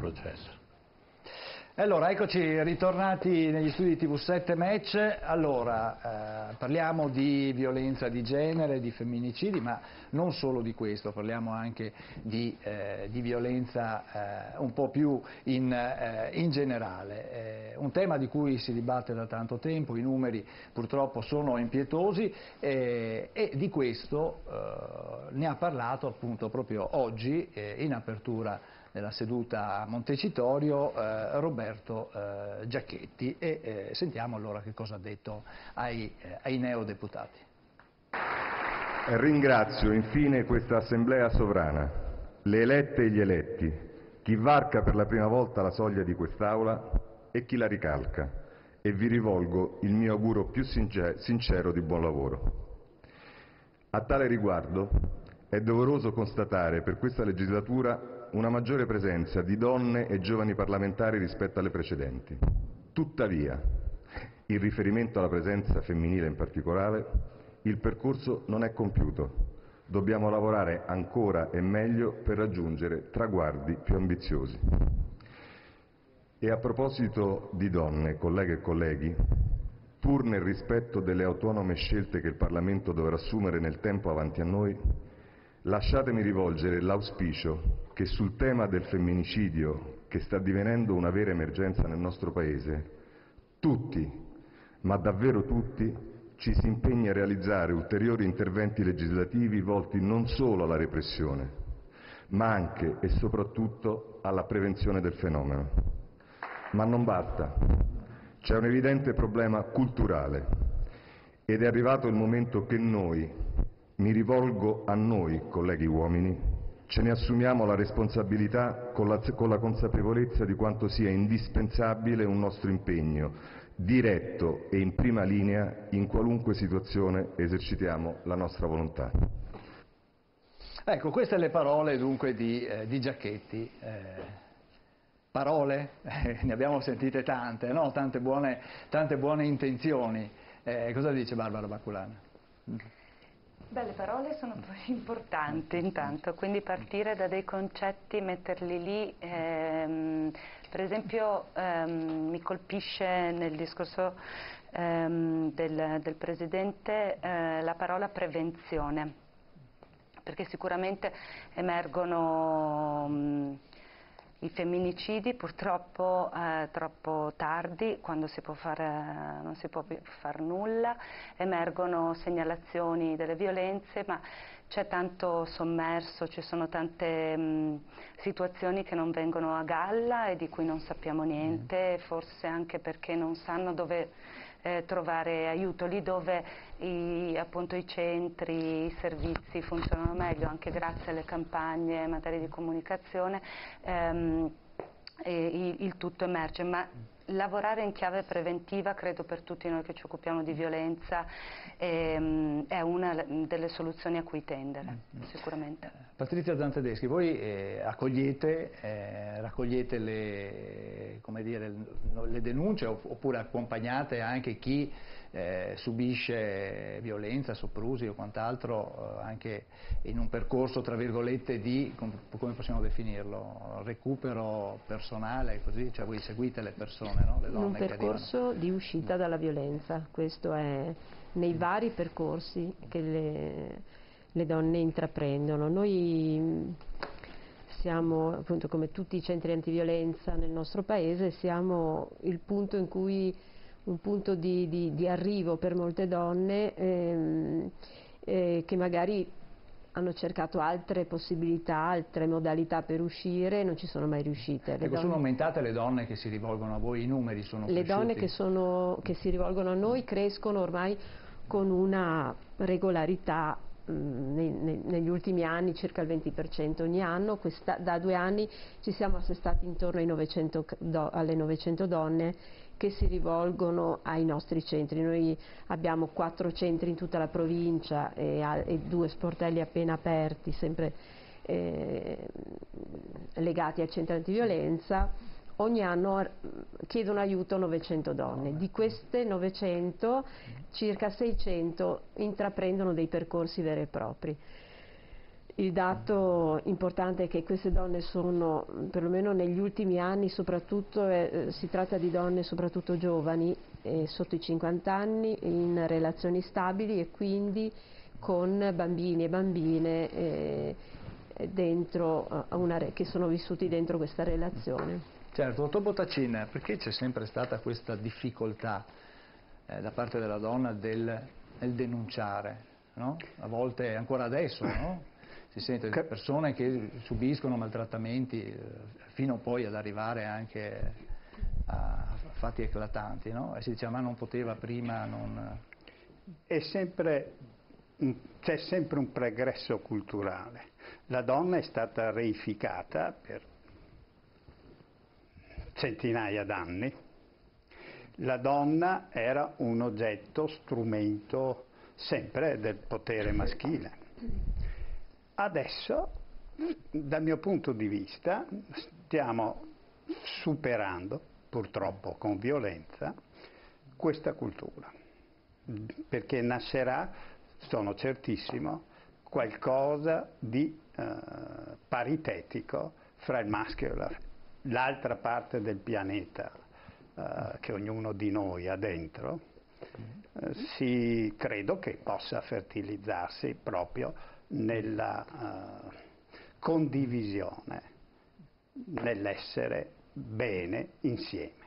processo. Allora, eccoci ritornati negli studi di TV7 Match. Allora, parliamo di violenza di genere, di femminicidi, ma non solo di questo, parliamo anche di violenza un po' più in generale. Un tema di cui si dibatte da tanto tempo, i numeri purtroppo sono impietosi e di questo ne ha parlato appunto proprio oggi in apertura nella seduta a Montecitorio Roberto Giachetti e sentiamo allora che cosa ha detto ai neodeputati. Ringrazio infine questa Assemblea sovrana, le elette e gli eletti, chi varca per la prima volta la soglia di quest'Aula e chi la ricalca, e vi rivolgo il mio augurio più sincero di buon lavoro. A tale riguardo è doveroso constatare per questa legislatura una maggiore presenza di donne e giovani parlamentari rispetto alle precedenti. Tuttavia, in riferimento alla presenza femminile in particolare, il percorso non è compiuto. Dobbiamo lavorare ancora e meglio per raggiungere traguardi più ambiziosi. E a proposito di donne, colleghe e colleghi, pur nel rispetto delle autonome scelte che il Parlamento dovrà assumere nel tempo avanti a noi, lasciatemi rivolgere l'auspicio che sul tema del femminicidio, che sta divenendo una vera emergenza nel nostro Paese, tutti, ma davvero tutti, ci si impegni a realizzare ulteriori interventi legislativi volti non solo alla repressione, ma anche e soprattutto alla prevenzione del fenomeno. Ma non basta. C'è un evidente problema culturale ed è arrivato il momento che noi, mi rivolgo a noi, colleghi uomini, ce ne assumiamo la responsabilità con la consapevolezza di quanto sia indispensabile un nostro impegno, diretto e in prima linea in qualunque situazione esercitiamo la nostra volontà. Ecco, queste le parole dunque di Giachetti. Parole? Ne abbiamo sentite tante, no? Tante buone intenzioni. Cosa dice Barbara Baculana? Beh, le parole sono importanti intanto, quindi partire da dei concetti, metterli lì, per esempio mi colpisce nel discorso del Presidente la parola prevenzione, perché sicuramente emergono i femminicidi purtroppo troppo tardi, quando non si può far nulla, emergono segnalazioni delle violenze, ma c'è tanto sommerso, ci sono tante situazioni che non vengono a galla e di cui non sappiamo niente, forse anche perché non sanno dove trovare aiuto, lì dove appunto i centri, i servizi funzionano meglio, anche grazie alle campagne in materia di comunicazione, il tutto emerge, ma lavorare in chiave preventiva credo per tutti noi che ci occupiamo di violenza è una delle soluzioni a cui tendere, sicuramente. Patrizia Zanzadeschi, voi raccogliete le denunce oppure accompagnate anche chi subisce violenza, soprusi o quant'altro anche in un percorso tra virgolette di, come possiamo definirlo, recupero personale, così? Cioè voi seguite le persone, no? Le donne un percorso di uscita dalla violenza, questo è nei vari percorsi che le donne intraprendono. Noi siamo, appunto, come tutti i centri antiviolenza nel nostro paese, siamo il punto in cui un punto di arrivo per molte donne che magari hanno cercato altre possibilità, altre modalità per uscire e non ci sono mai riuscite. Ecco, sono aumentate le donne che si rivolgono a voi, i numeri sono le cresciuti? Donne che si rivolgono a noi crescono ormai con una regolarità negli ultimi anni, circa il 20% ogni anno. Da 2 anni ci siamo assestati intorno alle 900 donne che si rivolgono ai nostri centri. Noi abbiamo 4 centri in tutta la provincia e 2 sportelli appena aperti, sempre legati al centro antiviolenza. Ogni anno chiedono aiuto 900 donne, di queste 900 circa 600 intraprendono dei percorsi veri e propri. Il dato importante è che queste donne sono, perlomeno negli ultimi anni, soprattutto si tratta di donne soprattutto giovani, sotto i 50 anni, in relazioni stabili e quindi con bambini e bambine che sono vissuti dentro questa relazione. Certo, dottor Bottacin, perché c'è sempre stata questa difficoltà da parte della donna nel denunciare, no? A volte, ancora adesso, no? Si sente di persone che subiscono maltrattamenti fino poi ad arrivare anche a fatti eclatanti, no? E si dice ma non poteva prima, non... C'è sempre un pregresso culturale. La donna è stata reificata per centinaia d'anni. La donna era un oggetto, strumento sempre del potere maschile. Adesso, dal mio punto di vista, stiamo superando, purtroppo con violenza, questa cultura, perché nascerà, sono certissimo, qualcosa di paritetico fra il maschio e l'altra parte del pianeta che ognuno di noi ha dentro, credo che possa fertilizzarsi proprio nella condivisione, nell'essere bene insieme.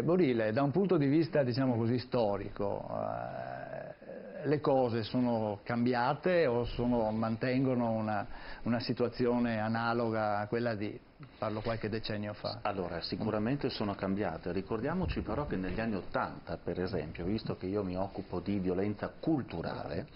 Borile, da un punto di vista, diciamo così, storico, le cose sono cambiate o mantengono una situazione analoga a quella di, parlo qualche decennio fa? Allora, sicuramente sono cambiate. Ricordiamoci però che negli anni '80, per esempio, visto che io mi occupo di violenza culturale,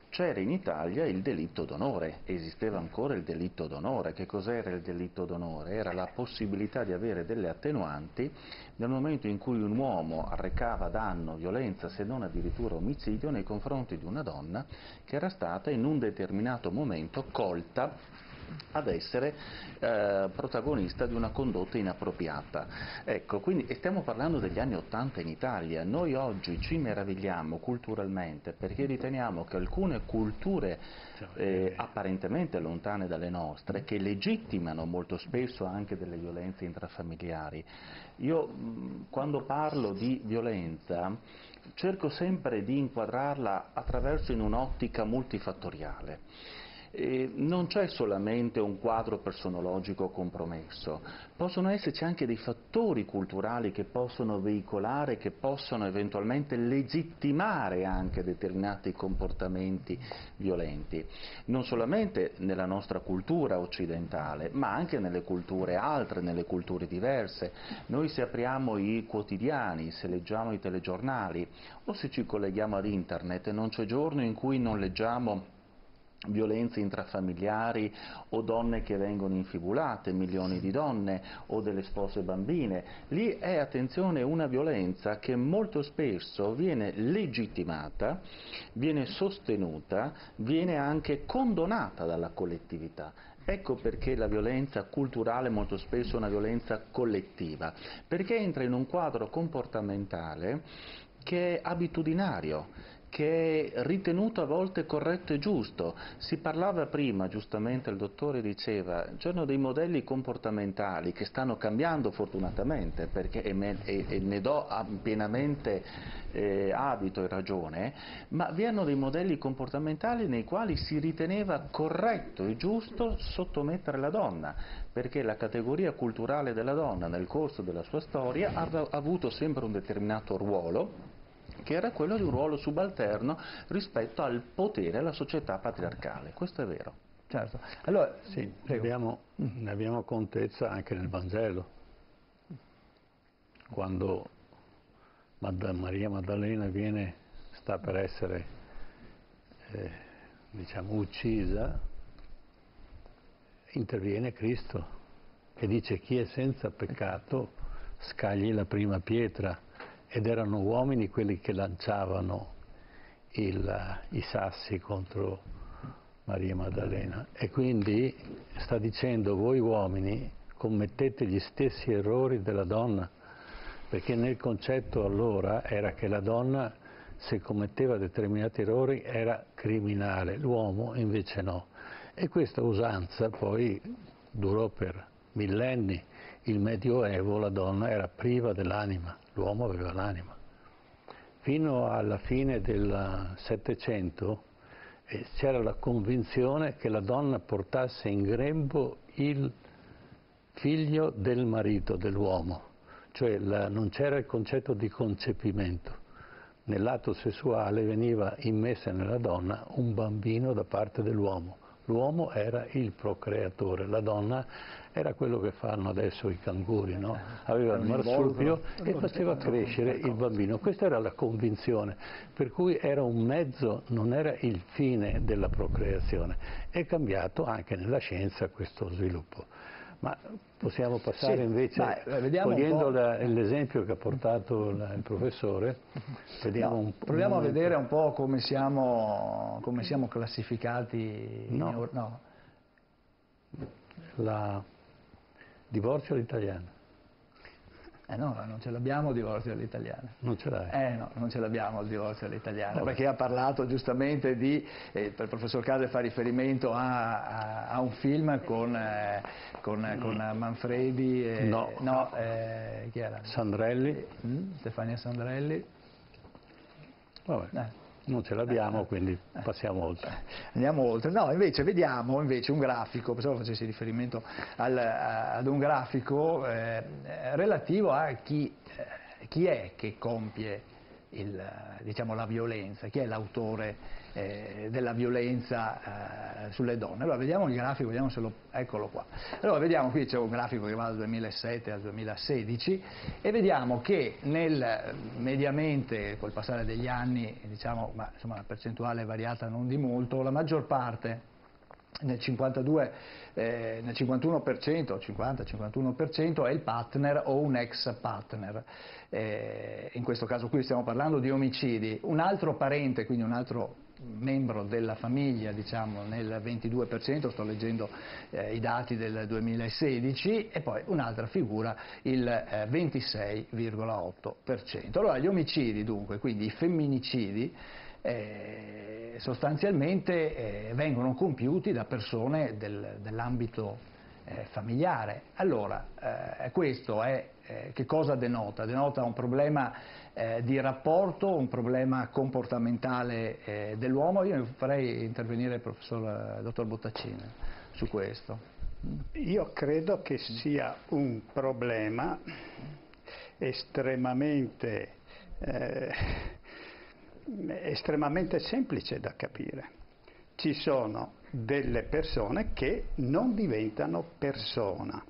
c'era in Italia il delitto d'onore, esisteva ancora il delitto d'onore. Che cos'era il delitto d'onore? Era la possibilità di avere delle attenuanti nel momento in cui un uomo arrecava danno, violenza, se non addirittura omicidio nei confronti di una donna che era stata in un determinato momento colta ad essere protagonista di una condotta inappropriata. Ecco, quindi stiamo parlando degli anni '80 in Italia. Noi oggi ci meravigliamo culturalmente perché riteniamo che alcune culture apparentemente lontane dalle nostre, che legittimano molto spesso anche delle violenze intrafamiliari. Io quando parlo di violenza cerco sempre di inquadrarla attraverso in un'ottica multifattoriale. Non c'è solamente un quadro personologico compromesso, possono esserci anche dei fattori culturali che possono veicolare, che possono eventualmente legittimare anche determinati comportamenti violenti, non solamente nella nostra cultura occidentale, ma anche nelle culture altre, nelle culture diverse. Noi se apriamo i quotidiani, se leggiamo i telegiornali o se ci colleghiamo ad internet, non c'è giorno in cui non leggiamo violenze intrafamiliari o donne che vengono infibulate, milioni di donne, o delle spose bambine. Lì è, attenzione, una violenza che molto spesso viene legittimata, viene sostenuta, viene anche condonata dalla collettività. Ecco perché la violenza culturale molto spesso è una violenza collettiva, perché entra in un quadro comportamentale che è abitudinario, che è ritenuto a volte corretto e giusto. Si parlava prima, giustamente il dottore diceva, c'erano dei modelli comportamentali che stanno cambiando fortunatamente, perché e ne do pienamente adito e ragione, ma vi erano dei modelli comportamentali nei quali si riteneva corretto e giusto sottomettere la donna, perché la categoria culturale della donna nel corso della sua storia ha avuto sempre un determinato ruolo, che era quello di un ruolo subalterno rispetto al potere, alla società patriarcale. Questo è vero. Certo. Allora, sì, ne abbiamo contezza anche nel Vangelo, quando Maria Maddalena sta per essere uccisa, interviene Cristo che dice: chi è senza peccato scagli la prima pietra. Ed erano uomini quelli che lanciavano i sassi contro Maria Maddalena. E quindi sta dicendo: voi uomini commettete gli stessi errori della donna, perché nel concetto allora era che la donna se commetteva determinati errori era criminale, l'uomo invece no. E questa usanza poi durò per millenni. Il Medioevo la donna era priva dell'anima, l'uomo aveva l'anima. Fino alla fine del Settecento c'era la convinzione che la donna portasse in grembo il figlio del marito, dell'uomo, cioè non c'era il concetto di concepimento. Nell'atto sessuale veniva immesso nella donna un bambino da parte dell'uomo. L'uomo era il procreatore, la donna era quello che fanno adesso i canguri, no? Aveva il marsupio e faceva crescere il bambino. Questa era la convinzione, per cui era un mezzo, non era il fine della procreazione. È cambiato anche nella scienza questo sviluppo. Ma possiamo passare invece, cogliendo l'esempio che ha portato il professore, vediamo proviamo a vedere un po' come siamo classificati. Divorzio all'italiana. No, non ce l'abbiamo il divorzio all'italiana. Non ce l'hai? No, non ce l'abbiamo il divorzio all'italiana, perché ha parlato giustamente di, il professor Case fa riferimento a un film con Manfredi e... chi era? Sandrelli. Stefania Sandrelli. Vabbè. Non ce l'abbiamo, quindi passiamo oltre. Andiamo oltre. No, invece vediamo un grafico, pensavo facessi riferimento ad un grafico relativo a chi è che compie la violenza, chi è l'autore della violenza sulle donne. Allora vediamo il grafico, vediamo se eccolo qua. Allora vediamo, qui c'è un grafico che va dal 2007 al 2016 e vediamo che mediamente col passare degli anni, ma insomma la percentuale è variata non di molto, la maggior parte nel 51%, 50-51% è il partner o un ex partner. In questo caso qui stiamo parlando di omicidi. Un altro parente, quindi un altro membro della famiglia, nel 22%, sto leggendo i dati del 2016, e poi un'altra figura, il 26,8%. Allora gli omicidi dunque, quindi i femminicidi, sostanzialmente vengono compiuti da persone dell'ambito familiare. Allora, questo che cosa denota? Denota un problema di rapporto, un problema comportamentale dell'uomo. Io farei intervenire il dottor Bottaccini su questo. Io credo che sia un problema estremamente semplice da capire. Ci sono delle persone che non diventano persona,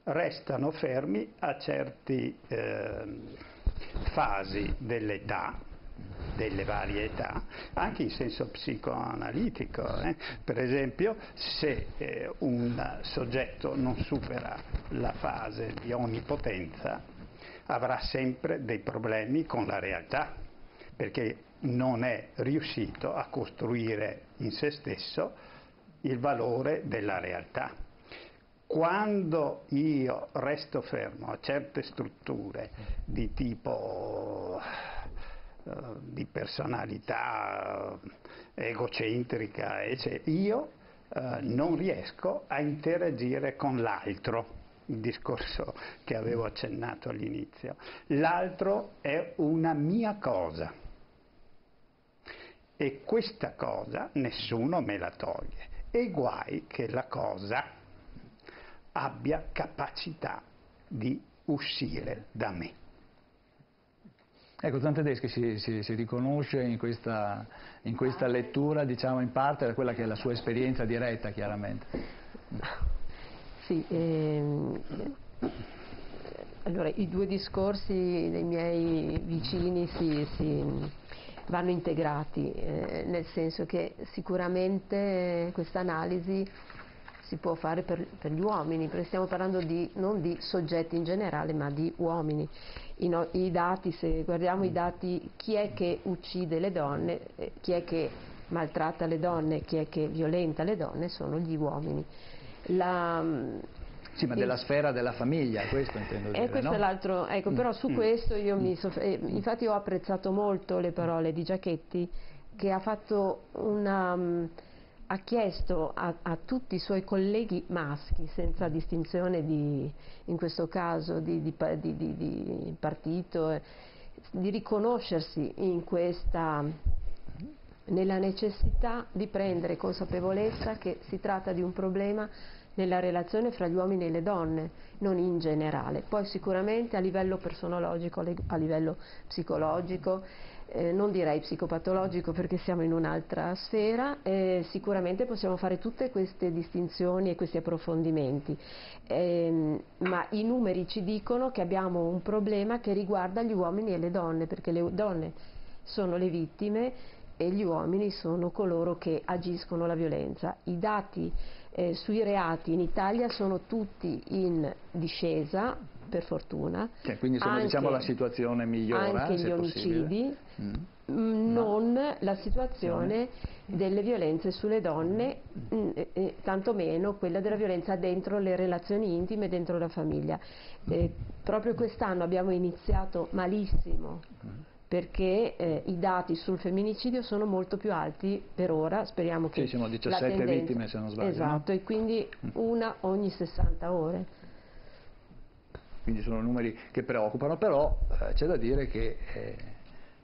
restano fermi a certe fasi dell'età, delle varie età, anche in senso psicoanalitico. Per esempio, se un soggetto non supera la fase di onnipotenza, avrà sempre dei problemi con la realtà, perché non è riuscito a costruire in se stesso il valore della realtà. Quando io resto fermo a certe strutture di tipo di personalità egocentrica, io non riesco a interagire con l'altro. Il discorso che avevo accennato all'inizio. L'altro è una mia cosa e questa cosa nessuno me la toglie, e guai che la cosa abbia capacità di uscire da me. Ecco, Zantedeschi si riconosce in questa lettura, in parte da quella che è la sua esperienza diretta, chiaramente. Sì, allora i due discorsi dei miei vicini vanno integrati, nel senso che sicuramente questa analisi si può fare per gli uomini, perché stiamo parlando non di soggetti in generale, ma di uomini. I dati, se guardiamo i dati, chi è che uccide le donne, chi è che maltratta le donne, chi è che violenta le donne, sono gli uomini. Sì, ma della sfera della famiglia, questo intendo dire, questo no? è l'altro, ecco, però su questo io infatti ho apprezzato molto le parole di Giachetti, che ha fatto ha chiesto a tutti i suoi colleghi maschi, senza distinzione in questo caso di partito, di riconoscersi nella necessità di prendere consapevolezza che si tratta di un problema nella relazione fra gli uomini e le donne, non in generale. Poi sicuramente a livello personologico, a livello psicologico, non direi psicopatologico perché siamo in un'altra sfera, sicuramente possiamo fare tutte queste distinzioni e questi approfondimenti, ma i numeri ci dicono che abbiamo un problema che riguarda gli uomini e le donne, perché le donne sono le vittime e gli uomini sono coloro che agiscono la violenza. I dati sui reati in Italia sono tutti in discesa, per fortuna. Cioè, quindi insomma, diciamo la situazione migliora, anche se gli possibile. omicidi, non la situazione delle violenze sulle donne, tantomeno quella della violenza dentro le relazioni intime, dentro la famiglia. Proprio quest'anno abbiamo iniziato malissimo, perché i dati sul femminicidio sono molto più alti per ora, speriamo che sì, siamo 17 vittime se non sbaglio. Esatto, no? E quindi una ogni 60 ore. Quindi sono numeri che preoccupano, però c'è da dire che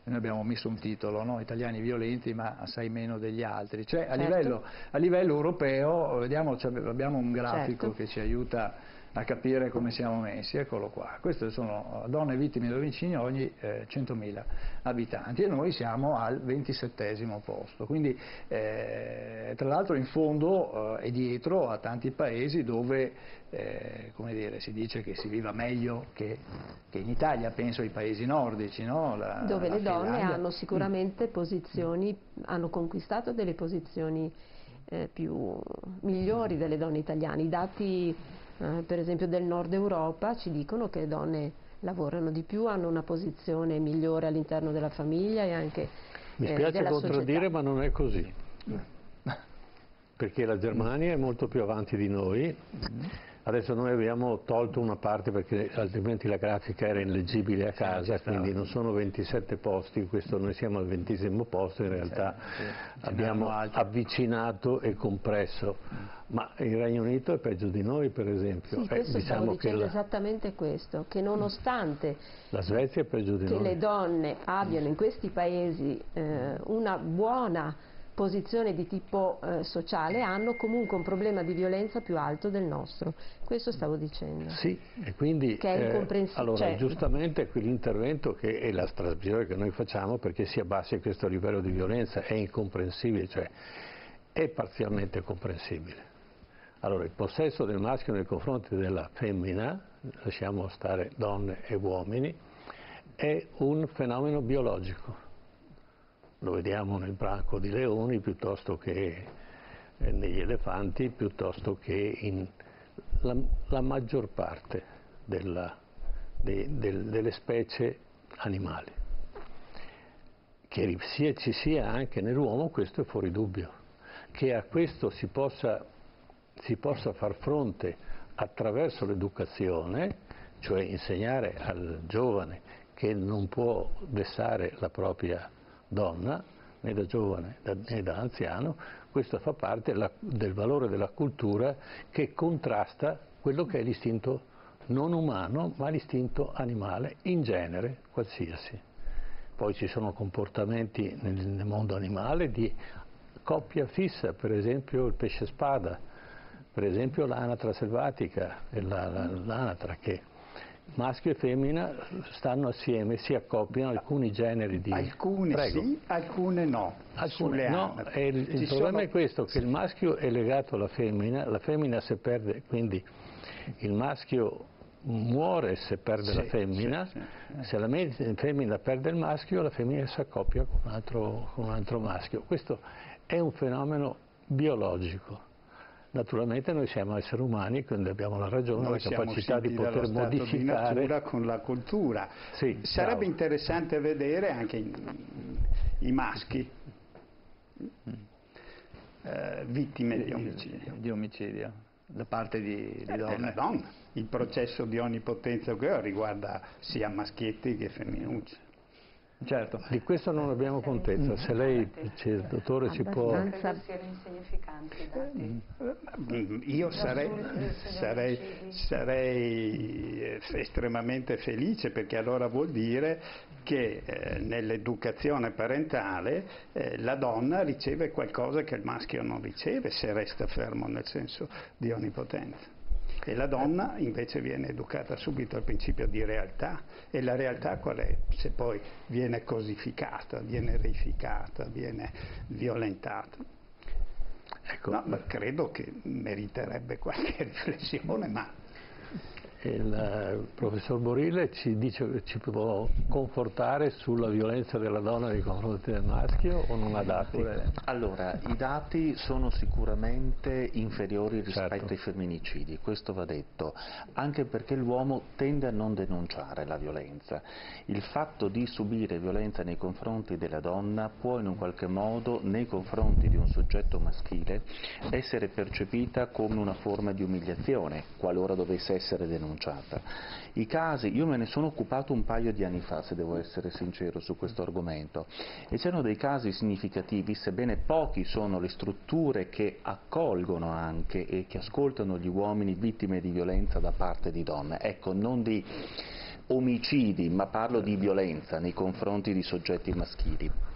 noi abbiamo messo un titolo, no? Italiani violenti ma assai meno degli altri. Cioè a livello europeo, vediamo, abbiamo un grafico che ci aiuta a capire come siamo messi, eccolo qua. Queste sono donne vittime di omicidio ogni 100.000 abitanti e noi siamo al 27° posto, quindi tra l'altro in fondo è dietro a tanti paesi dove come dire, si dice che si viva meglio che in Italia, penso ai paesi nordici, no? Dove le donne Finlandia. hanno sicuramente posizioni, hanno conquistato delle posizioni migliori delle donne italiane. I dati per esempio del nord Europa ci dicono che le donne lavorano di più, hanno una posizione migliore all'interno della famiglia e anche Mi spiace della contraddire, società. ma non è così. Perché la Germania è molto più avanti di noi. Adesso noi abbiamo tolto una parte perché altrimenti la grafica era illeggibile a casa, quindi non sono 27 posti, noi siamo al 20° posto, in realtà abbiamo avvicinato e compresso, ma il Regno Unito è peggio di noi, per esempio. Sì, questo diciamo stavo dicendo esattamente questo, che nonostante la Svezia è peggio di noi. le donne abbiano in questi paesi una buona posizione di tipo sociale, hanno comunque un problema di violenza più alto del nostro. Questo stavo dicendo. Sì, e quindi che è incomprensibile. allora giustamente quell'intervento che è la trasmissione che noi facciamo perché si abbassi a questo livello di violenza è incomprensibile, cioè è parzialmente comprensibile. Allora il possesso del maschio nei confronti della femmina, lasciamo stare donne e uomini, è un fenomeno biologico. Lo vediamo nel branco di leoni piuttosto che negli elefanti, piuttosto che la maggior parte delle specie animali. Che ci sia anche nell'uomo, questo è fuori dubbio. Che a questo si possa far fronte attraverso l'educazione, cioè insegnare al giovane che non può vessare la propria donna, né da giovane né da anziano, questo fa parte del valore della cultura che contrasta quello che è l'istinto non umano, ma l'istinto animale, in genere qualsiasi. Poi ci sono comportamenti nel mondo animale di coppia fissa, per esempio il pesce spada, per esempio l'anatra selvatica, l'anatra che maschio e femmina stanno assieme, si accoppiano alcuni generi di... Alcune sì, alcune no. Alcune no, e il problema è questo, che il maschio è legato alla femmina se perde, quindi il maschio muore se perde la femmina, se la femmina perde il maschio, la femmina si accoppia con un altro maschio. Questo è un fenomeno biologico. Naturalmente noi siamo esseri umani, quindi abbiamo la ragione, noi la capacità di poter modificare. Di natura con la cultura. Sì, sarebbe interessante vedere anche i maschi vittime di omicidio. da parte di donne. Della donna. Il processo di onnipotenza riguarda sia maschietti che femminucce. Certo. Di questo non abbiamo contezza, se lei, dottore, ci può... Credo siano insignificanti i dati. Io sarei estremamente felice, perché allora vuol dire che nell'educazione parentale la donna riceve qualcosa che il maschio non riceve se resta fermo nel senso di onnipotenza. E la donna invece viene educata subito al principio di realtà. E la realtà qual è? Se poi viene cosificata, viene reificata, viene violentata. Ecco. No, ma credo che meriterebbe qualche riflessione, ma... Il professor Borile ci può confortare sulla violenza della donna nei confronti del maschio o non ha dati? Allora, i dati sono sicuramente inferiori rispetto Certo. ai femminicidi, questo va detto, anche perché l'uomo tende a non denunciare la violenza. Il fatto di subire violenza nei confronti della donna può in un qualche modo, nei confronti di un soggetto maschile, essere percepita come una forma di umiliazione, qualora dovesse essere denunciata. I casi, io me ne sono occupato un paio di anni fa, se devo essere sincero, su questo argomento, e c'erano dei casi significativi, sebbene pochi sono le strutture che accolgono anche e che ascoltano gli uomini vittime di violenza da parte di donne, ecco, non di omicidi, ma parlo di violenza nei confronti di soggetti maschili.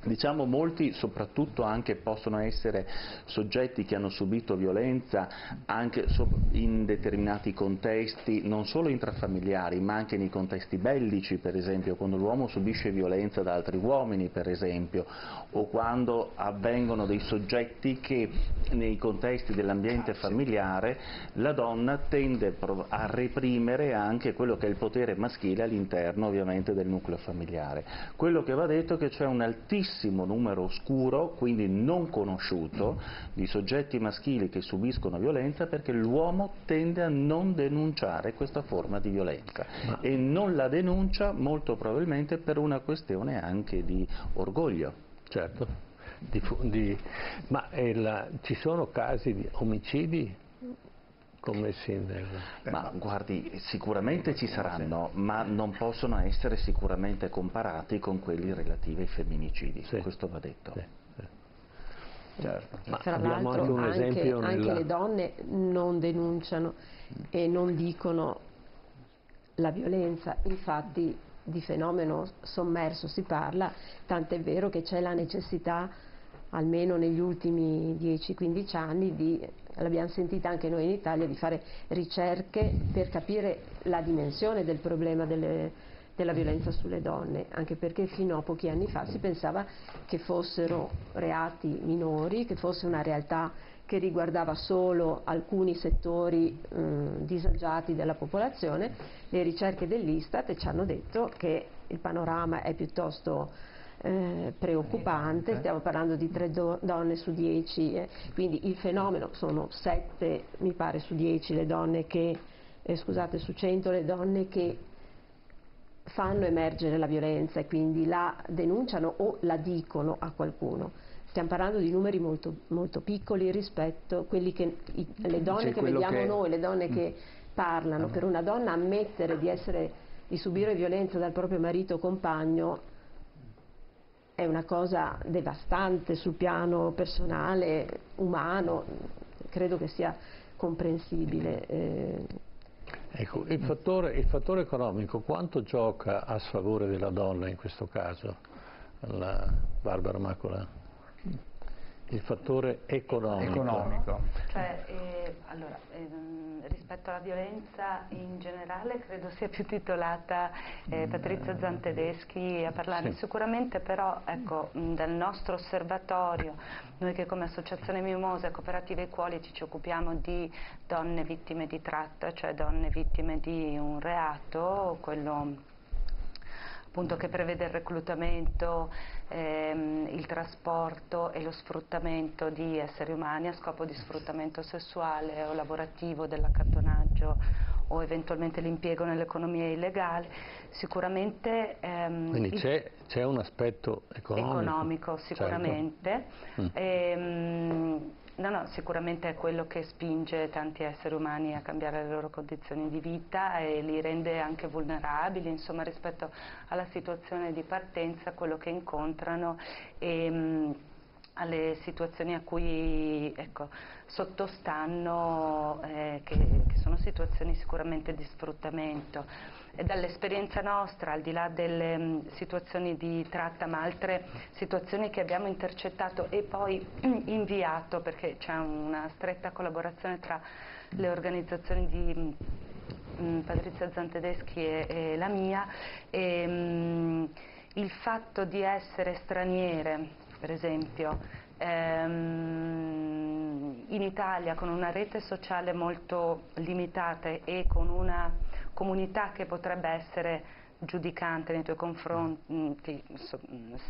Diciamo molti, soprattutto anche possono essere soggetti che hanno subito violenza anche in determinati contesti, non solo intrafamiliari, ma anche nei contesti bellici, per esempio, quando l'uomo subisce violenza da altri uomini, per esempio, o quando avvengono dei soggetti che nei contesti dell'ambiente familiare la donna tende a reprimere anche quello che è il potere maschile all'interno ovviamente del nucleo familiare. Quello che va detto è che c'è un altissimo numero oscuro, quindi non conosciuto, di soggetti maschili che subiscono violenza perché l'uomo tende a non denunciare questa forma di violenza e non la denuncia molto probabilmente per una questione anche di orgoglio. Certo. Ci sono casi di omicidi commessi Ma guardi, sicuramente ci saranno, ma non possono essere sicuramente comparati con quelli relativi ai femminicidi, Sì. questo va detto. Sì. Certo. Ma Tra abbiamo l'altro anche un esempio anche le donne non denunciano e non dicono la violenza, infatti di fenomeno sommerso si parla, tant'è vero che c'è la necessità, almeno negli ultimi 10-15 anni, l'abbiamo sentita anche noi in Italia, di fare ricerche per capire la dimensione del problema della violenza sulle donne, anche perché fino a pochi anni fa si pensava che fossero reati minori, che fosse una realtà che riguardava solo alcuni settori disagiati della popolazione. Le ricerche dell'Istat ci hanno detto che il panorama è piuttosto preoccupante, stiamo parlando di 3 donne su 10, quindi il fenomeno sono 7, mi pare, su 10 le donne che, su 100 le donne che fanno emergere la violenza e quindi la denunciano o la dicono a qualcuno. Stiamo parlando di numeri molto, molto piccoli rispetto a quelli che le donne che vediamo noi, le donne che parlano. Per una donna ammettere di subire violenza dal proprio marito o compagno è una cosa devastante sul piano personale, umano, credo che sia comprensibile. Ecco, il fattore economico quanto gioca a sfavore della donna in questo caso, Barbara Macola? Il fattore economico. Cioè, rispetto alla violenza in generale credo sia più titolata Patrizio Zantedeschi a parlarne. Sì. Sicuramente però ecco, dal nostro osservatorio, noi che come Associazione Mimosa e Cooperative Equality ci occupiamo di donne vittime di tratta, cioè donne vittime di un reato, quello appunto che prevede il reclutamento, il trasporto e lo sfruttamento di esseri umani a scopo di sfruttamento sessuale o lavorativo, dell'accattonaggio o eventualmente l'impiego nell'economia illegale. Sicuramente quindi c'è un aspetto economico sicuramente. Certo. No, sicuramente è quello che spinge tanti esseri umani a cambiare le loro condizioni di vita e li rende anche vulnerabili, insomma, rispetto alla situazione di partenza, quello che incontrano e alle situazioni a cui, ecco, sottostanno, che sono situazioni sicuramente di sfruttamento. E dall'esperienza nostra, al di là delle situazioni di tratta, ma altre situazioni che abbiamo intercettato e poi inviato, perché c'è una stretta collaborazione tra le organizzazioni di Patrizia Zantedeschi e la mia, il fatto di essere straniere, per esempio, in Italia con una rete sociale molto limitata e con una comunità che potrebbe essere giudicante nei tuoi confronti,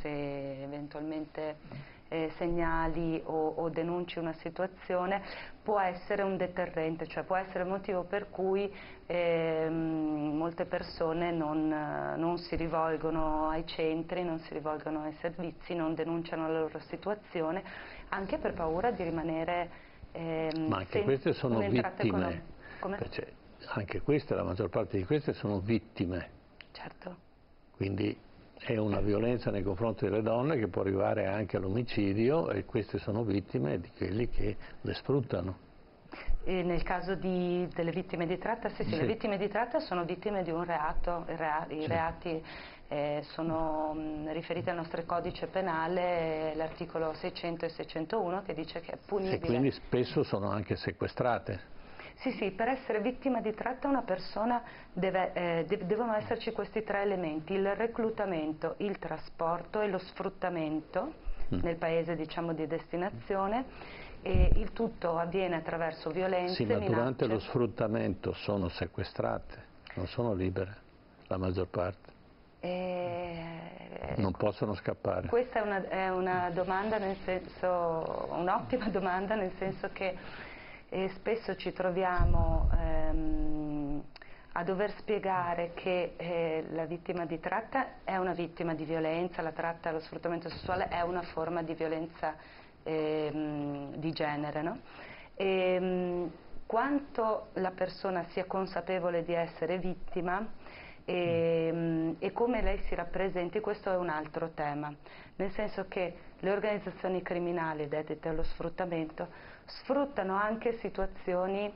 se eventualmente segnali o denunci una situazione, può essere un deterrente, cioè può essere il motivo per cui molte persone non si rivolgono ai centri, non si rivolgono ai servizi, non denunciano la loro situazione, anche per paura di rimanere ma anche queste sono vittime, anche queste, la maggior parte di queste sono vittime. Certo. Quindi è una violenza nei confronti delle donne che può arrivare anche all'omicidio, e queste sono vittime di quelli che le sfruttano. E nel caso delle vittime di tratta, sì, le vittime di tratta sono vittime di un reato, i reati sono riferiti al nostro codice penale, l'articolo 600 e 601, che dice che è punibile. E quindi spesso sono anche sequestrate. Sì, per essere vittima di tratta una persona devono esserci questi tre elementi: il reclutamento, il trasporto e lo sfruttamento nel paese, diciamo, di destinazione, e il tutto avviene attraverso violenze, sì, ma durante minacce. lo sfruttamento sono sequestrate, non sono libere, la maggior parte. Non possono scappare. Questa è una domanda, nel senso, un'ottima domanda, nel senso che spesso ci troviamo a dover spiegare che la vittima di tratta è una vittima di violenza, la tratta, lo sfruttamento sessuale è una forma di violenza di genere, no? Quanto la persona sia consapevole di essere vittima e come lei si rappresenti, questo è un altro tema, nel senso che le organizzazioni criminali dedite allo sfruttamento sfruttano anche situazioni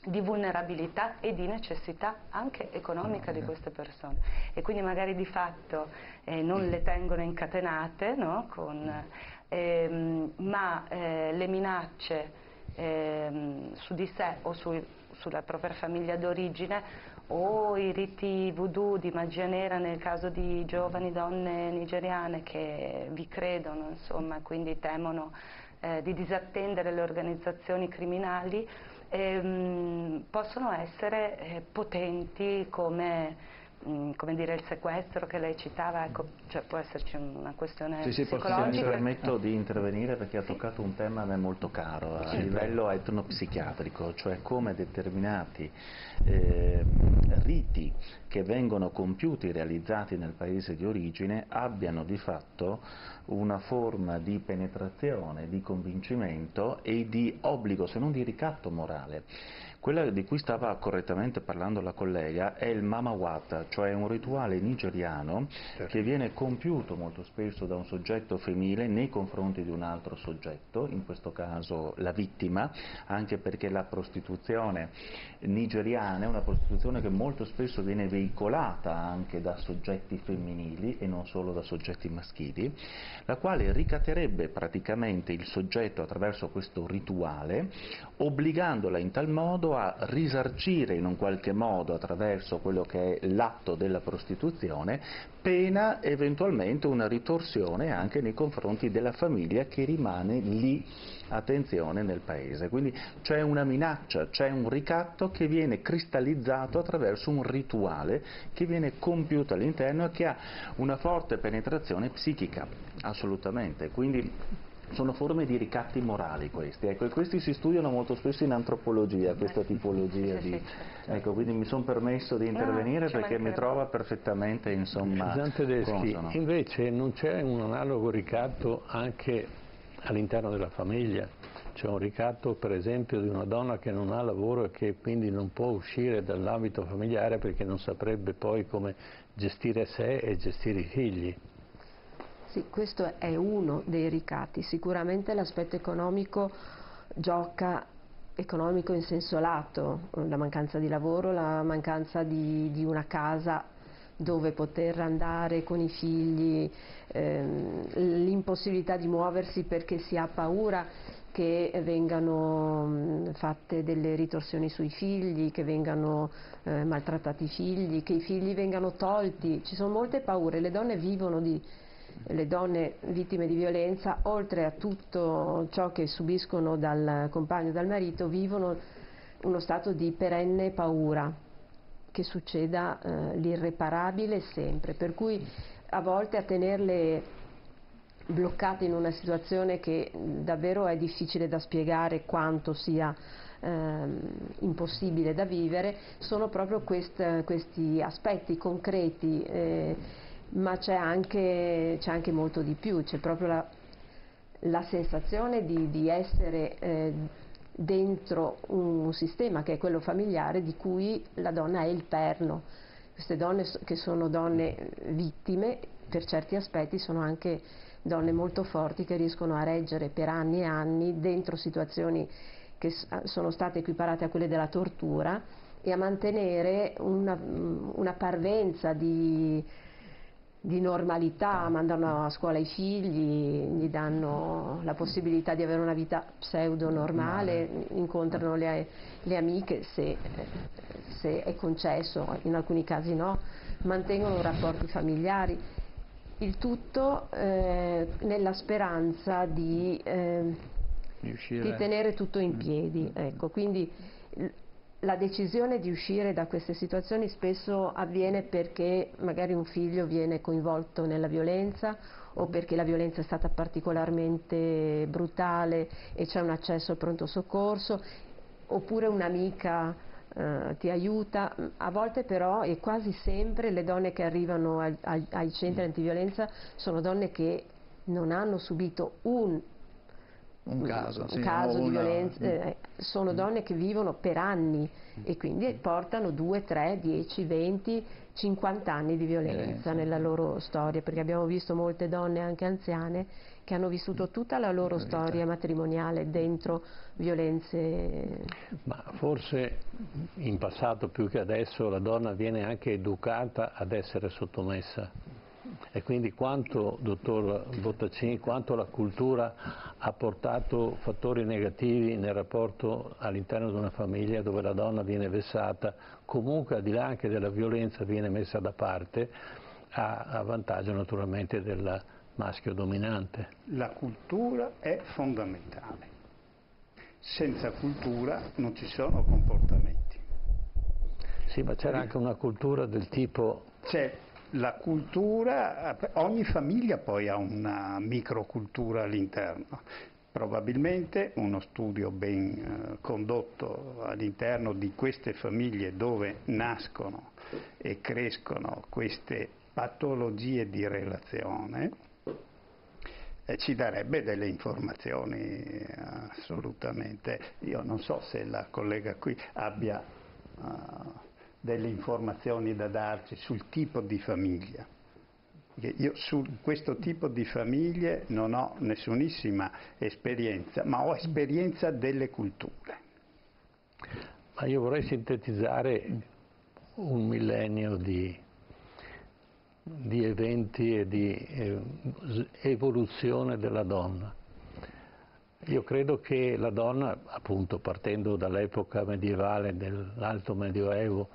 di vulnerabilità e di necessità anche economica di queste persone, e quindi magari di fatto non le tengono incatenate, no? Ma le minacce su di sé o sulla propria famiglia d'origine, o i riti voodoo di magia nera nel caso di giovani donne nigeriane che vi credono, insomma, quindi temono di disattendere le organizzazioni criminali, possono essere potenti come dire il sequestro che lei citava, ecco, cioè può esserci una questione psicologica. Mi permetto di intervenire perché ha toccato un tema a me molto caro a livello etnopsichiatrico, cioè come determinati riti che vengono compiuti, realizzati nel paese di origine, abbiano di fatto una forma di penetrazione, di convincimento e di obbligo, se non di ricatto morale. Quella di cui stava correttamente parlando la collega è il mamawata, cioè un rituale nigeriano che viene compiuto molto spesso da un soggetto femminile nei confronti di un altro soggetto, in questo caso la vittima, anche perché la prostituzione nigeriana è una prostituzione che molto spesso viene veicolata anche da soggetti femminili e non solo da soggetti maschili, la quale ricatterebbe praticamente il soggetto attraverso questo rituale, obbligandola in tal modo a risarcire in un qualche modo attraverso quello che è l'atto della prostituzione, pena eventualmente una ritorsione anche nei confronti della famiglia che rimane lì, attenzione, nel paese. Quindi c'è una minaccia, c'è un ricatto che viene cristallizzato attraverso un rituale che viene compiuto all'interno e che ha una forte penetrazione psichica, assolutamente. Quindi sono forme di ricatti morali questi, ecco, e questi si studiano molto spesso in antropologia, questa tipologia di... Ecco, quindi mi sono permesso di intervenire perché mi trova perfettamente, insomma, Zantedeschi, invece non c'è un analogo ricatto anche all'interno della famiglia? C'è un ricatto per esempio di una donna che non ha lavoro e che quindi non può uscire dall'ambito familiare perché non saprebbe poi come gestire sé e gestire i figli. Sì, questo è uno dei ricatti. Sicuramente l'aspetto economico gioca, economico in senso lato, la mancanza di lavoro, la mancanza di una casa dove poter andare con i figli, l'impossibilità di muoversi perché si ha paura che vengano fatte delle ritorsioni sui figli, che vengano maltrattati i figli, che i figli vengano tolti. Ci sono molte paure, le donne vittime di violenza, oltre a tutto ciò che subiscono dal compagno e dal marito, vivono uno stato di perenne paura che succeda l'irreparabile sempre, per cui a volte a tenerle bloccate in una situazione che davvero è difficile da spiegare quanto sia impossibile da vivere, sono proprio questi aspetti concreti, ma c'è anche molto di più, c'è proprio la sensazione di essere dentro un sistema che è quello familiare di cui la donna è il perno. Queste donne che sono donne vittime per certi aspetti sono anche donne molto forti che riescono a reggere per anni e anni dentro situazioni che sono state equiparate a quelle della tortura e a mantenere una parvenza di normalità, mandano a scuola i figli, gli danno la possibilità di avere una vita pseudo normale, incontrano le amiche se è concesso, in alcuni casi no, mantengono rapporti familiari, il tutto nella speranza di tenere tutto in piedi. Ecco, quindi la decisione di uscire da queste situazioni spesso avviene perché magari un figlio viene coinvolto nella violenza o perché la violenza è stata particolarmente brutale e c'è un accesso al pronto soccorso, oppure un'amica ti aiuta. A volte però, e quasi sempre, le donne che arrivano ai centri antiviolenza sono donne che non hanno subito un caso di violenza, sono donne che vivono per anni e quindi portano 2, 3, 10, 20, 50 anni di violenza nella loro storia, perché abbiamo visto molte donne anche anziane che hanno vissuto tutta la loro storia matrimoniale dentro violenze. Ma forse in passato più che adesso la donna viene anche educata ad essere sottomessa. E quindi quanto, dottor Bottacin, quanto la cultura ha portato fattori negativi nel rapporto all'interno di una famiglia dove la donna viene vessata, comunque al di là anche della violenza viene messa da parte, a vantaggio naturalmente del maschio dominante. La cultura è fondamentale. Senza cultura non ci sono comportamenti. Sì, ma c'era anche una cultura del tipo... C'è la cultura, ogni famiglia poi ha una microcultura all'interno. Probabilmente uno studio ben condotto all'interno di queste famiglie dove nascono e crescono queste patologie di relazione ci darebbe delle informazioni assolutamente. Io non so se la collega qui abbia delle informazioni da darci sul tipo di famiglia. Io su questo tipo di famiglie non ho nessunissima esperienza, ma ho esperienza delle culture. Ma io vorrei sintetizzare un millennio di eventi e di evoluzione della donna. Io credo che la donna, appunto partendo dall'epoca medievale, dell'alto medioevo,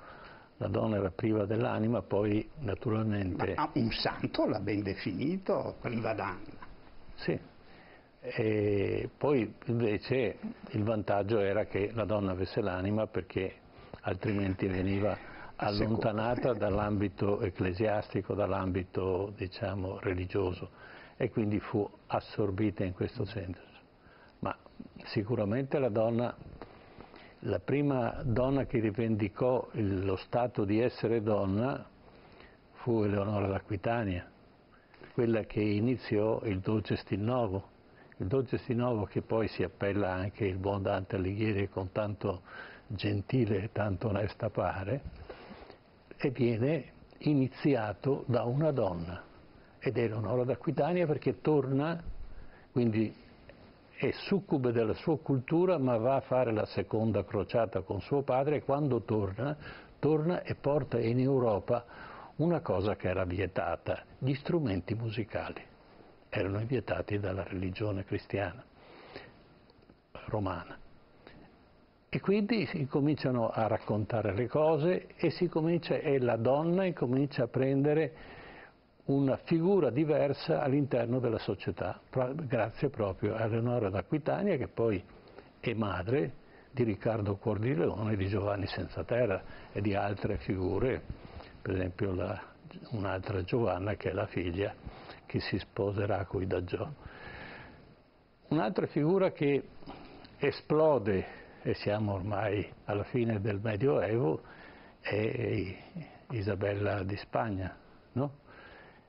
la donna era priva dell'anima, poi naturalmente... Ma un santo l'ha ben definito, priva d'anima. Sì, e poi invece il vantaggio era che la donna avesse l'anima perché altrimenti veniva allontanata dall'ambito ecclesiastico, dall'ambito diciamo religioso e quindi fu assorbita in questo senso. Ma sicuramente la donna, la prima donna che rivendicò lo stato di essere donna fu Eleonora d'Aquitania, quella che iniziò il dolce stil novo, il dolce nuovo che poi si appella anche il buon Dante Alighieri con tanto gentile e tanto onesta pare, e viene iniziato da una donna, ed è Eleonora d'Aquitania, perché torna, quindi è succube della sua cultura, ma va a fare la seconda crociata con suo padre, e quando torna e porta in Europa una cosa che era vietata: gli strumenti musicali erano vietati dalla religione cristiana romana. E quindi si cominciano a raccontare le cose e la donna incomincia a prendere una figura diversa all'interno della società, grazie proprio a Eleonora d'Aquitania, che poi è madre di Riccardo Cuor di Leone, di Giovanni Senza Terra e di altre figure, per esempio un'altra Giovanna che è la figlia che si sposerà con i D'Aggiò. Un'altra figura che esplode, e siamo ormai alla fine del Medioevo, è Isabella di Spagna, no?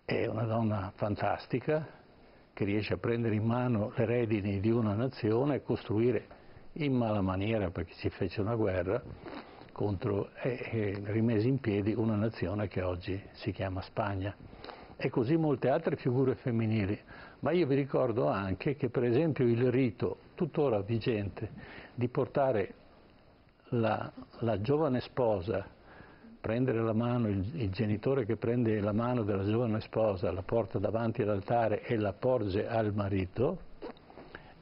È una donna fantastica che riesce a prendere in mano le redini di una nazione e costruire in mala maniera, perché si fece una guerra contro e rimese in piedi una nazione che oggi si chiama Spagna. E così molte altre figure femminili. Ma io vi ricordo anche che, per esempio, il rito tuttora vigente di portare la giovane sposa, prendere la mano, il genitore che prende la mano della giovane sposa, la porta davanti all'altare e la porge al marito,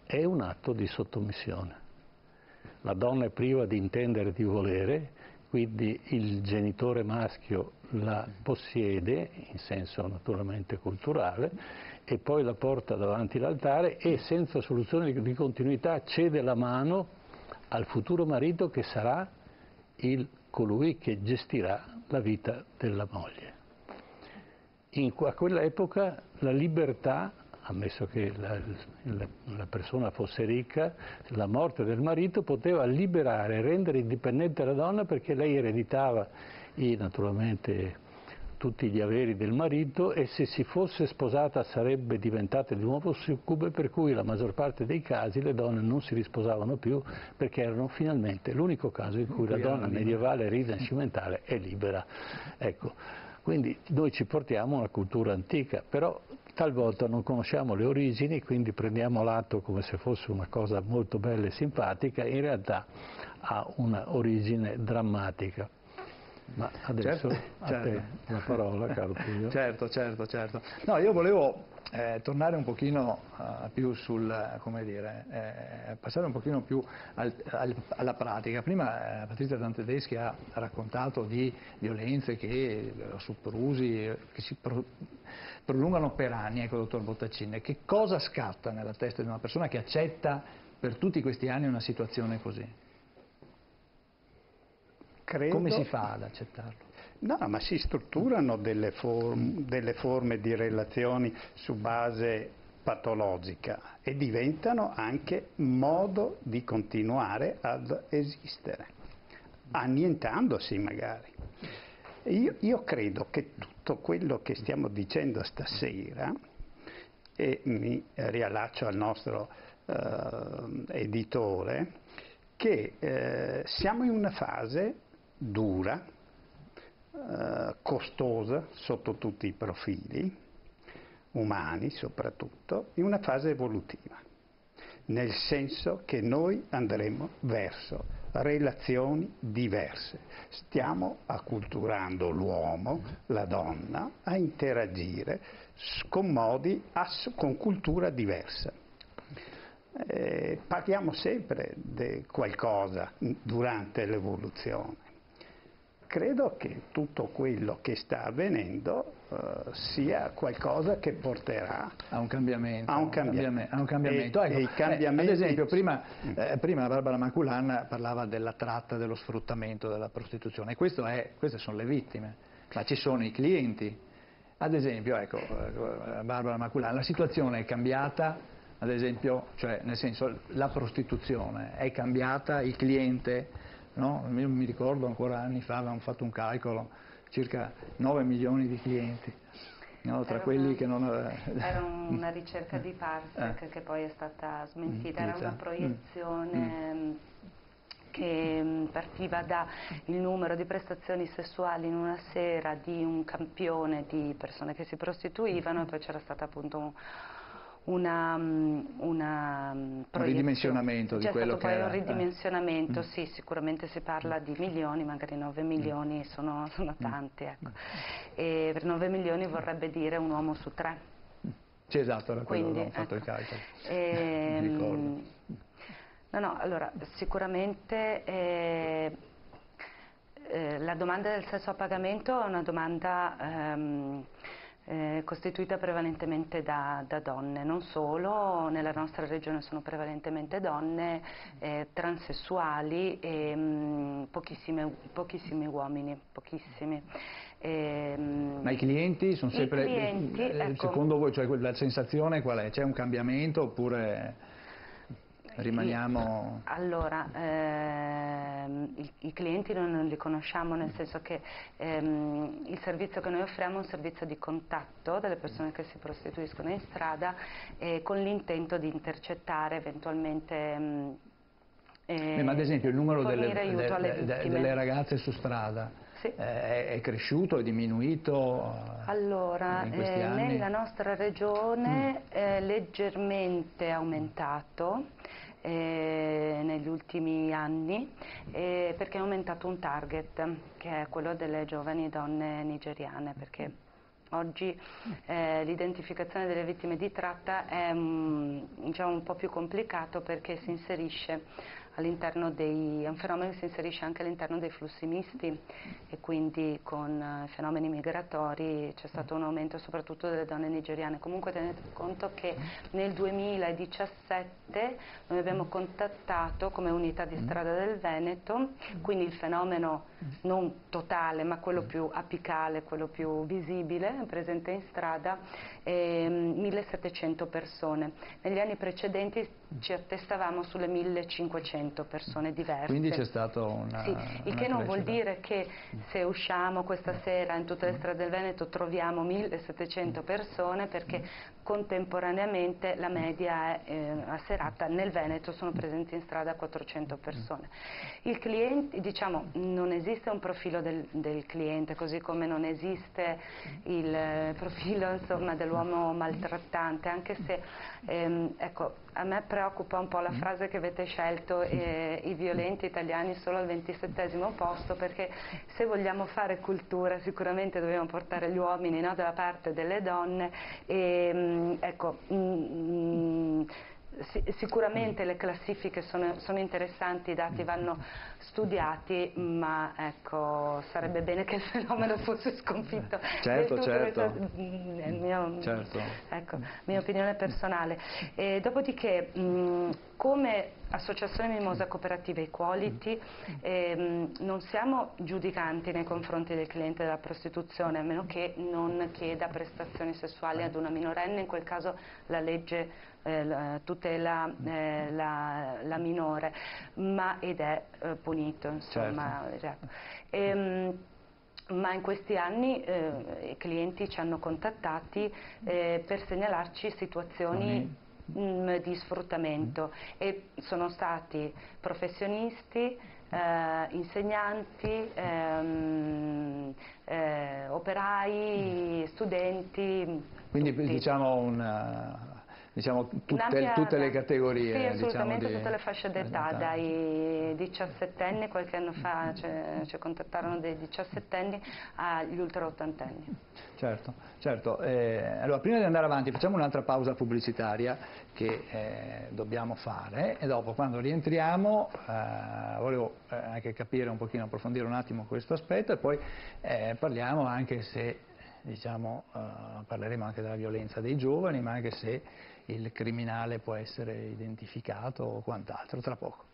è un atto di sottomissione. La donna è priva di intendere, di volere, quindi il genitore maschio la possiede, in senso naturalmente culturale, e poi la porta davanti all'altare e senza soluzione di continuità cede la mano al futuro marito, che sarà colui che gestirà la vita della moglie. A quell'epoca la libertà, ammesso che la persona fosse ricca, la morte del marito poteva liberare e rendere indipendente la donna, perché lei ereditava naturalmente tutti gli averi del marito, e se si fosse sposata sarebbe diventata di nuovo succube, per cui la maggior parte dei casi le donne non si risposavano più, perché erano finalmente l'unico caso in cui la donna medievale rinascimentale è libera. Ecco, quindi noi ci portiamo una cultura antica, però talvolta non conosciamo le origini, quindi prendiamo l'atto come se fosse una cosa molto bella e simpatica, in realtà ha una origine drammatica. Ma adesso te la parola, caro Tullio. Certo. No, io volevo tornare un pochino più come dire, passare un pochino più alla pratica. Prima Patrizia Danteschi ha raccontato di violenze soprusi che si prolungano per anni. Ecco, dottor Bottacin, che cosa scatta nella testa di una persona che accetta per tutti questi anni una situazione così? Come si fa ad accettarlo? No, ma si strutturano delle forme di relazioni su base patologica e diventano anche modo di continuare ad esistere, annientandosi magari. Io credo che tutto quello che stiamo dicendo stasera, e mi riallaccio al nostro editore, che siamo in una fase dura, costosa sotto tutti i profili, umani soprattutto, in una fase evolutiva, nel senso che noi andremo verso relazioni diverse. Stiamo acculturando l'uomo, la donna, a interagire con cultura diversa. Parliamo sempre di qualcosa durante l'evoluzione. Credo che tutto quello che sta avvenendo sia qualcosa che porterà a un cambiamento. Ecco, e i cambiamenti... Ad esempio, prima Barbara Maculan parlava della tratta, dello sfruttamento, della prostituzione. Queste sono le vittime, ma ci sono i clienti. Ad esempio, ecco, Barbara Maculan, la situazione è cambiata, ad esempio, cioè nel senso la prostituzione è cambiata, il cliente... No? Io mi ricordo ancora anni fa avevamo fatto un calcolo, circa 9 milioni di clienti. no? Tra quelli che non... Era una ricerca di Parsec che poi è stata smentita, era una proiezione che partiva dal numero di prestazioni sessuali in una sera di un campione di persone che si prostituivano, e poi c'era stata appunto un ridimensionamento di quello che era. Un ridimensionamento, sì, sicuramente si parla di milioni, magari 9 milioni sono tanti, ecco. E per 9 milioni vorrebbe dire un uomo su 3. Sì, esatto, era quello, Quindi, ho fatto il calcolo. mi ricordo. No, allora, sicuramente la domanda del sesso a pagamento è una domanda costituita prevalentemente da donne, non solo, nella nostra regione sono prevalentemente donne, transessuali e pochissimi uomini, pochissimi. Ma i clienti sono sempre, ecco, secondo voi, cioè la sensazione qual è? C'è un cambiamento oppure rimaniamo... Allora, i clienti non li conosciamo, nel senso che il servizio che noi offriamo è un servizio di contatto delle persone che si prostituiscono in strada con l'intento di intercettare eventualmente ma ad esempio il numero delle ragazze su strada sì. È cresciuto, è diminuito allora, in questi anni? Nella nostra regione è leggermente aumentato negli ultimi anni perché è aumentato un target che è quello delle giovani donne nigeriane, perché oggi l'identificazione delle vittime di tratta è diciamo, un po' più complicato, perché si inserisce all'interno è un fenomeno che si inserisce anche all'interno dei flussi misti, e quindi con fenomeni migratori c'è stato un aumento soprattutto delle donne nigeriane. Comunque tenete conto che nel 2017 noi abbiamo contattato come unità di strada del Veneto, quindi il fenomeno non totale ma quello più apicale, quello più visibile, presente in strada, 1700 persone. Negli anni precedenti ci attestavamo sulle 1500 persone diverse. Quindi c'è stato una... Sì, il che non vuol dire che se usciamo questa sera in tutte le strade del Veneto troviamo 1700 persone, perché contemporaneamente la media è a serata nel Veneto sono presenti in strada 400 persone. Il cliente, diciamo, non esiste un profilo del cliente, così come non esiste il profilo, insomma, dell'uomo maltrattante, anche se ecco, a me preoccupa un po' la frase che avete scelto, i violenti italiani solo al 27° posto, perché se vogliamo fare cultura sicuramente dobbiamo portare gli uomini, no, dalla parte delle donne, e ecco, sicuramente le classifiche sono interessanti, i dati vanno studiati, ma ecco, sarebbe bene che il fenomeno fosse sconfitto. Certo. Ecco, mia opinione personale. Dopodiché, come Associazione Mimosa Cooperativa Equality non siamo giudicanti nei confronti del cliente della prostituzione, a meno che non chieda prestazioni sessuali ad una minorenne. In quel caso la legge tutela la minore, ed è punito, insomma. Certo. Ma in questi anni i clienti ci hanno contattati per segnalarci situazioni di sfruttamento, e sono stati professionisti, insegnanti, operai, studenti. Quindi tutti. diciamo tutte le categorie. Sì, assolutamente, diciamo, tutte le fasce d'età, dai 17enni, qualche anno fa ci contattarono dei 17enni agli ultra ottantenni. Certo. Allora, prima di andare avanti facciamo un'altra pausa pubblicitaria che dobbiamo fare, e dopo, quando rientriamo, volevo anche capire un pochino, approfondire un attimo questo aspetto, e poi parliamo anche se, diciamo, parleremo anche della violenza dei giovani, ma anche se il criminale può essere identificato o quant'altro, tra poco.